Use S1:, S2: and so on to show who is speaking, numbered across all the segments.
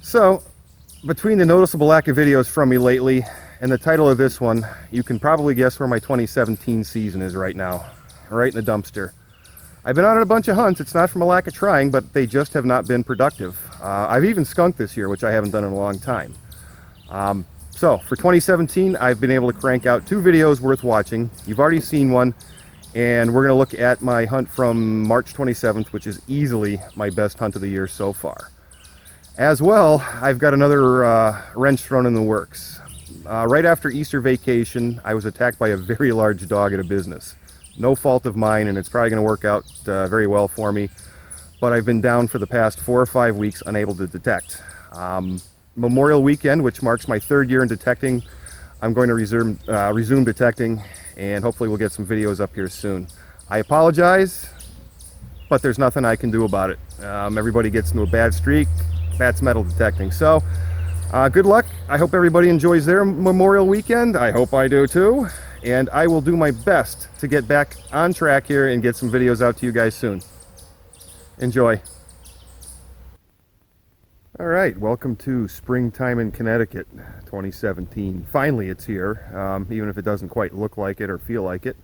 S1: So, between the noticeable lack of videos from me lately and the title of this one, you can probably guess where my 2017 season is right now. Right in the dumpster. I've been on a bunch of hunts. It's not from a lack of trying, but they just have not been productive. I've even skunked this year, which I haven't done in a long time. So, for 2017, I've been able to crank out 2 videos worth watching. You've already seen one, and we're going to look at my hunt from March 27th, which is easily my best hunt of the year so far. As well, I've got another wrench thrown in the works. Right after Easter vacation, I was attacked by a very large dog at a business. No fault of mine, and it's probably going to work out very well for me. But I've been down for the past 4 or 5 weeks, unable to detect. Memorial weekend, which marks my 3rd year in detecting, I'm going to resume detecting, and hopefully we'll get some videos up here soon. I apologize, but there's nothing I can do about it. Everybody gets into a bad streak. That's metal detecting. So, good luck. I hope everybody enjoys their Memorial weekend. I hope I do too. And I will do my best to get back on track here and get some videos out to you guys soon. Enjoy. All right, welcome to springtime in Connecticut 2017. Finally, it's here, even if it doesn't quite look like it or feel like it.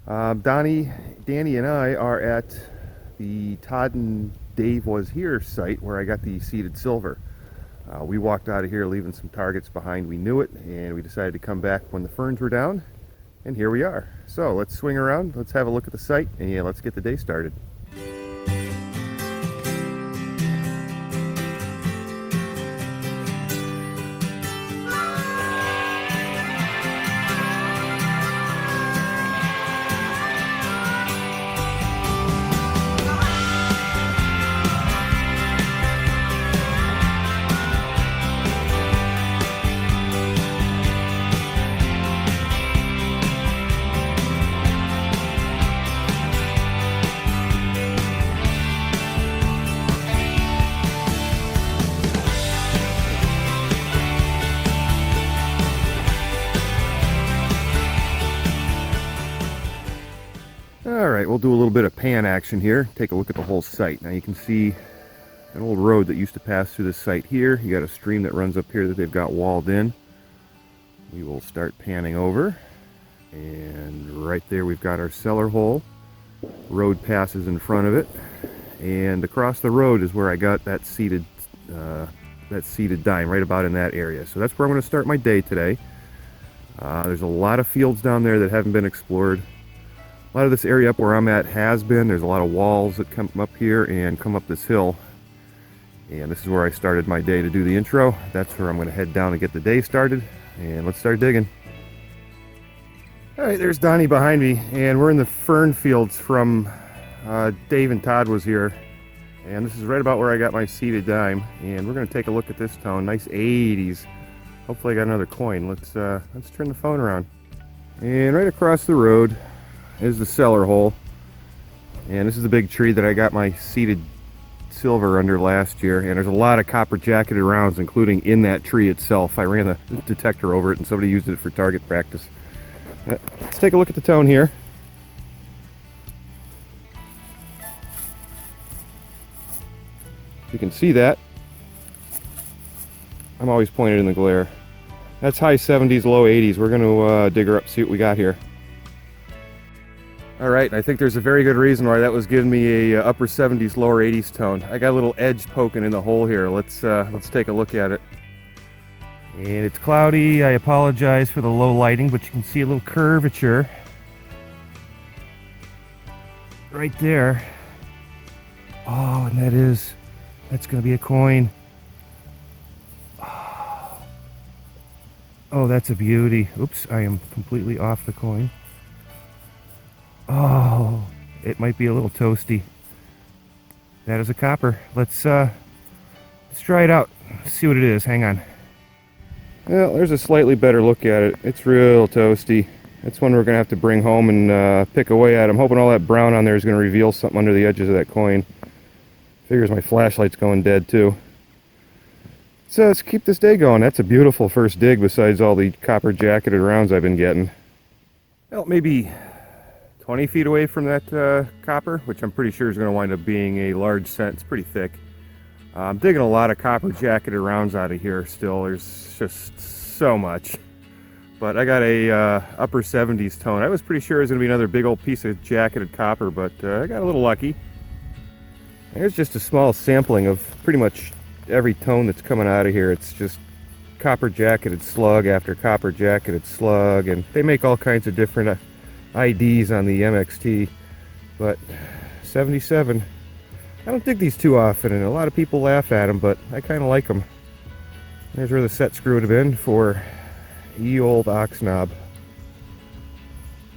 S1: Danny, and I are at the Todd and Dave Was Here site where I got the seeded silver. We walked out of here leaving some targets behind. We knew it, and we decided to come back when the ferns were down, and here we are. So let's swing around, let's have a look at the site, and yeah, let's get the day started. Alright, we'll do a little bit of pan action here. Take a look at the whole site. Now you can see an old road that used to pass through this site here. You got a stream that runs up here that they've got walled in. We will start panning over. And right there we've got our cellar hole. Road passes in front of it. And across the road is where I got that seeded dime, right about in that area. So that's where I'm going to start my day today. There's a lot of fields down there that haven't been explored. A lot of this area up where I'm at has been. There's a lot of walls that come up here and come up this hill. And this is where I started my day to do the intro. That's where I'm going to head down and get the day started. And let's start digging. Alright, there's Donnie behind me. And we're in the fern fields from Dave and Todd Was Here. And this is right about where I got my seeded dime. And we're going to take a look at this tone. Nice 80s. Hopefully I got another coin. Let's turn the phone around. And right across the road is the cellar hole, and this is the big tree that I got my seeded silver under last year, and there's a lot of copper jacketed rounds, including in that tree itself. I ran the detector over it and somebody used it for target practice. Let's take a look at the tone here. You can see that. I'm always pointed in the glare. That's high 70s, low 80s. We're going to dig her up, see what we got here. Alright, I think there's a very good reason why that was giving me a upper 70s, lower 80s tone. I got a little edge poking in the hole here. Let's take a look at it. And it's cloudy. I apologize for the low lighting, but you can see a little curvature right there. Oh, and that's going to be a coin. Oh, that's a beauty. Oops, I am completely off the coin. Oh, it might be a little toasty. That is a copper. Let's try it out. See what it is. Hang on. Well, there's a slightly better look at it. It's real toasty. That's one we're gonna have to bring home and pick away at. I'm hoping all that brown on there is gonna reveal something under the edges of that coin. Figures my flashlight's going dead too. So let's keep this day going. That's a beautiful first dig besides all the copper jacketed rounds I've been getting. Well, maybe 20 feet away from that copper, which I'm pretty sure is going to wind up being a large cent. It's pretty thick. I'm digging a lot of copper jacketed rounds out of here still. There's just so much. But I got a upper 70s tone. I was pretty sure it was going to be another big old piece of jacketed copper, but I got a little lucky. There's just a small sampling of pretty much every tone that's coming out of here. It's just copper jacketed slug after copper jacketed slug, and they make all kinds of different IDs on the MXT. But 77, I don't dig these too often, and a lot of people laugh at them, but I kind of like them. There's where the set screw would have been for ye old ox knob.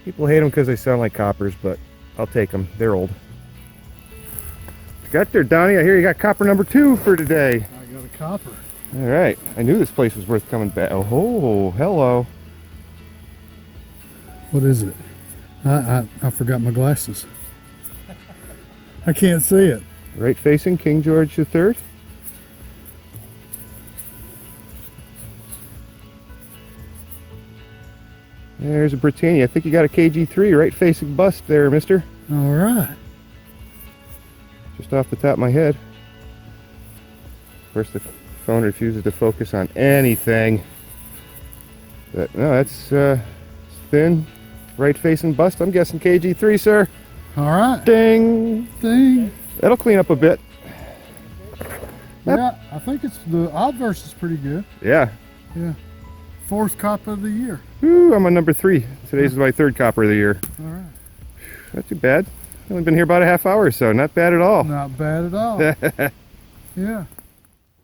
S1: People hate them because they sound like coppers, but I'll take them. They're old. You got there, Donnie. I hear you got copper number 2 for today.
S2: I got a copper.
S1: All right. I knew this place was worth coming back. Oh, hello.
S2: What is it? I forgot my glasses. I can't see it.
S1: Right facing King George III. There's a Britannia. I think you got a KG3 right facing bust there, mister.
S2: All right.
S1: Just off the top of my head. Of course, the phone refuses to focus on anything. But no, that's thin, right facing bust. I'm guessing KG3, sir.
S2: All right.
S1: Ding.
S2: Ding.
S1: That'll clean up a bit.
S2: Yeah, I think it's the obverse is pretty good.
S1: Yeah.
S2: Yeah. 4th copper of the year.
S1: Ooh, I'm on number 3. Today's my 3rd copper of the year.
S2: All right.
S1: Not too bad. Only been here about a half hour or so. Not bad at all.
S2: Not bad at all. Yeah.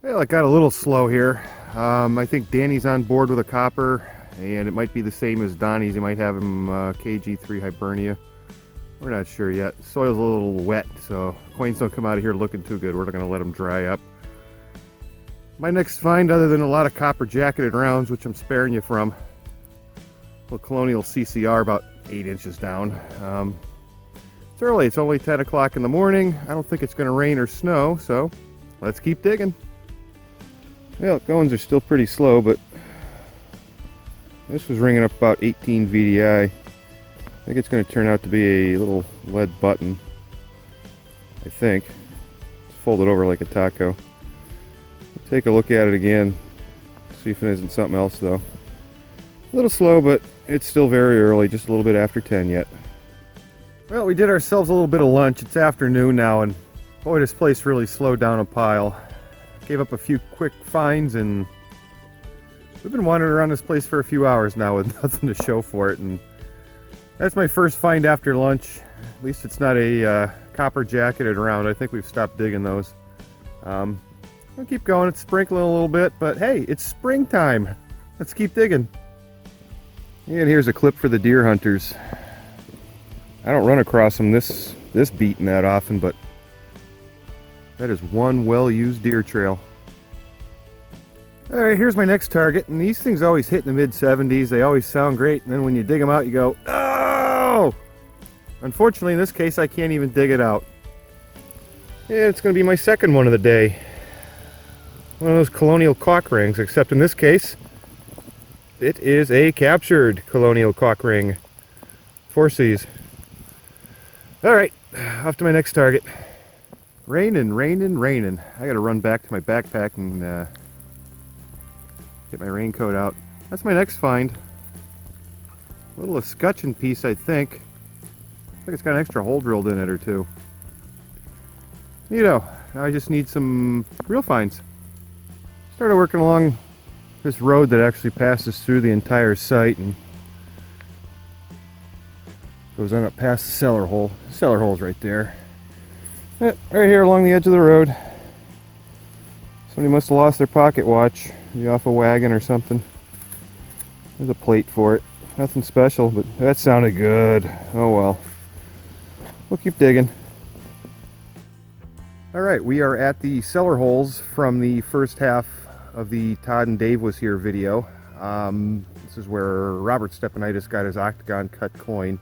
S1: Well, it got a little slow here. I think Danny's on board with a copper, and it might be the same as Donnie's. He might have him KG3 Hibernia. We're not sure yet. Soil's a little wet, so coins don't come out of here looking too good. We're not going to let them dry up. My next find, other than a lot of copper jacketed rounds, which I'm sparing you from, a Colonial CCR about 8 inches down. It's early. It's only 10 o'clock in the morning. I don't think it's going to rain or snow, so let's keep digging. Well, goings are still pretty slow, but this was ringing up about 18 VDI. I think it's going to turn out to be a little lead button. I think. It's folded over like a taco. Take a look at it again. See if it isn't something else, though. A little slow, but it's still very early. Just a little bit after 10 yet. Well, we did ourselves a little bit of lunch. It's afternoon now, and boy, this place really slowed down a pile. Gave up a few quick finds, and we've been wandering around this place for a few hours now with nothing to show for it. And that's my first find after lunch. At least it's not a copper jacketed round. I think we've stopped digging those. We'll keep going. It's sprinkling a little bit, but hey, it's springtime. Let's keep digging. And here's a clip for the deer hunters. I don't run across them this beaten that often, but that is one well-used deer trail. All right, here's my next target, and these things always hit in the mid-70s. They always sound great, and then when you dig them out, you go, oh! Unfortunately, in this case, I can't even dig it out. Yeah, it's going to be my second one of the day. One of those Colonial cock rings, except in this case, it is a captured Colonial cock ring. 4Cs. All right, off to my next target. Raining, raining, raining. I gotta run back to my backpack and get my raincoat out. That's my next find. A little escutcheon piece, I think. I think it's got an extra hole drilled in it or two. You know, now I just need some real finds. Started working along this road that actually passes through the entire site and goes on up past the cellar hole. The cellar hole's right there. Right here along the edge of the road. Somebody must have lost their pocket watch. Maybe off a wagon or something. There's a plate for it. Nothing special, but that sounded good. Oh well. We'll keep digging. Alright, we are at the cellar holes from the first half of the Todd and Dave Was Here video. This is where Robert Stepanitis got his octagon cut coin.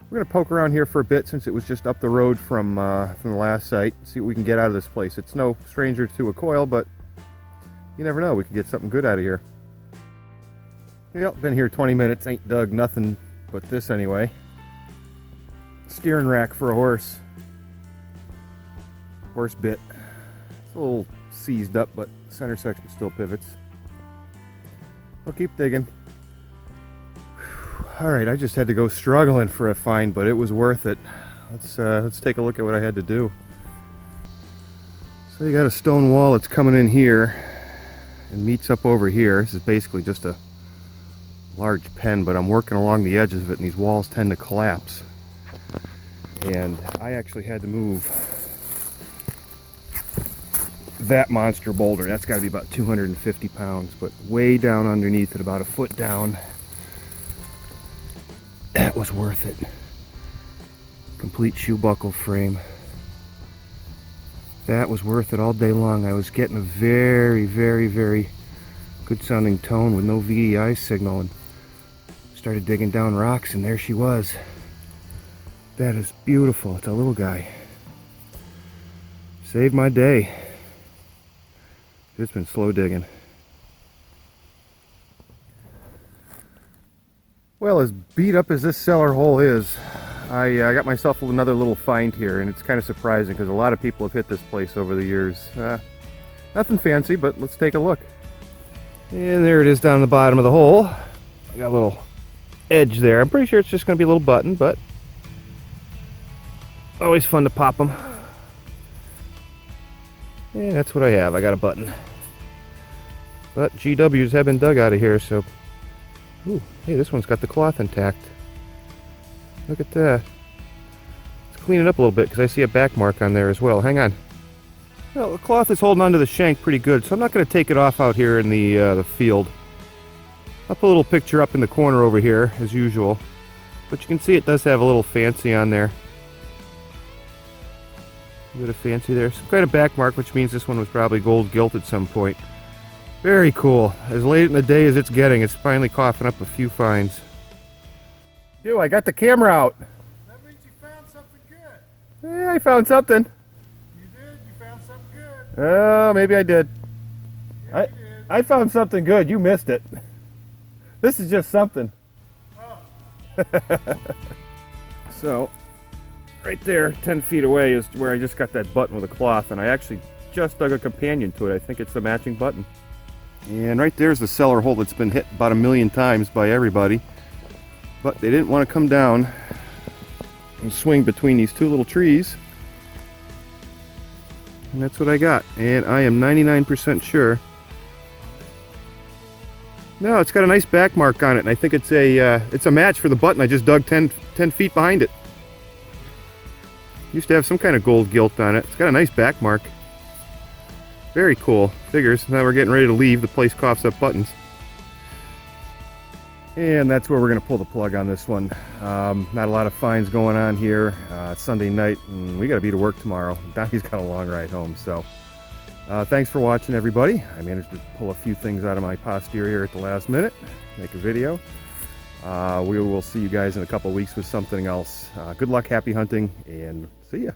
S1: We're going to poke around here for a bit since it was just up the road from the last site. See what we can get out of this place. It's no stranger to a coil, but you never know. We could get something good out of here. Yep, been here 20 minutes. Ain't dug nothing but this anyway. Steering rack for a horse. Horse bit. a little seized up, but center section still pivots. I'll keep digging. All right, I just had to go struggling for a find, but it was worth it. Let's take a look at what I had to do. So you got a stone wall that's coming in here and meets up over here. This is basically just a large pen, but I'm working along the edges of it, and these walls tend to collapse. And I actually had to move that monster boulder. That's got to be about 250 pounds, but way down underneath it, about a foot down. That was worth it. Complete shoe buckle frame. That was worth it all day long. I was getting a very, very, very good sounding tone with no VDI signal, and started digging down rocks, and there she was. That is beautiful. It's a little guy. Saved my day. It's been slow digging. Well, as beat up as this cellar hole is, I got myself another little find here, and it's kind of surprising because a lot of people have hit this place over the years. Nothing fancy, but let's take a look. And there it is down the bottom of the hole. I got a little edge there. I'm pretty sure it's just going to be a little button, but always fun to pop them. And that's what I have. I got a button. But GWs have been dug out of here, so... Ooh, hey, this one's got the cloth intact. Look at that. Let's clean it up a little bit because I see a back mark on there as well. Hang on. Well, the cloth is holding onto the shank pretty good, so I'm not going to take it off out here in the field. I'll put a little picture up in the corner over here, as usual. But you can see it does have a little fancy on there. A bit of fancy there. Some kind of back mark, which means this one was probably gold gilt at some point. Very cool. As late in the day as it's getting, it's finally coughing up a few finds. Dude, I got the camera out.
S2: That means you found something good.
S1: Yeah, I found something.
S2: You did? You found something good.
S1: Oh, maybe I did.
S2: Yeah, you did.
S1: I found something good. You missed it. This is just something.
S2: Oh.
S1: So, right there, 10 feet away is where I just got that button with a cloth, and I actually just dug a companion to it. I think it's the matching button. And right there's the cellar hole that's been hit about 1,000,000 times by everybody. But they didn't want to come down and swing between these two little trees. And that's what I got. And I am 99% sure. No, it's got a nice back mark on it, and I think it's a match for the button I just dug 10 feet behind it. Used to have some kind of gold gilt on it. It's got a nice back mark. Very cool. Figures. Now we're getting ready to leave. The place coughs up buttons. And that's where we're going to pull the plug on this one. Not a lot of finds going on here. It's Sunday night, and we got to be to work tomorrow. Donnie's got a long ride home, so thanks for watching, everybody. I managed to pull a few things out of my posterior at the last minute, make a video. We will see you guys in a couple weeks with something else. Good luck, happy hunting, and see ya.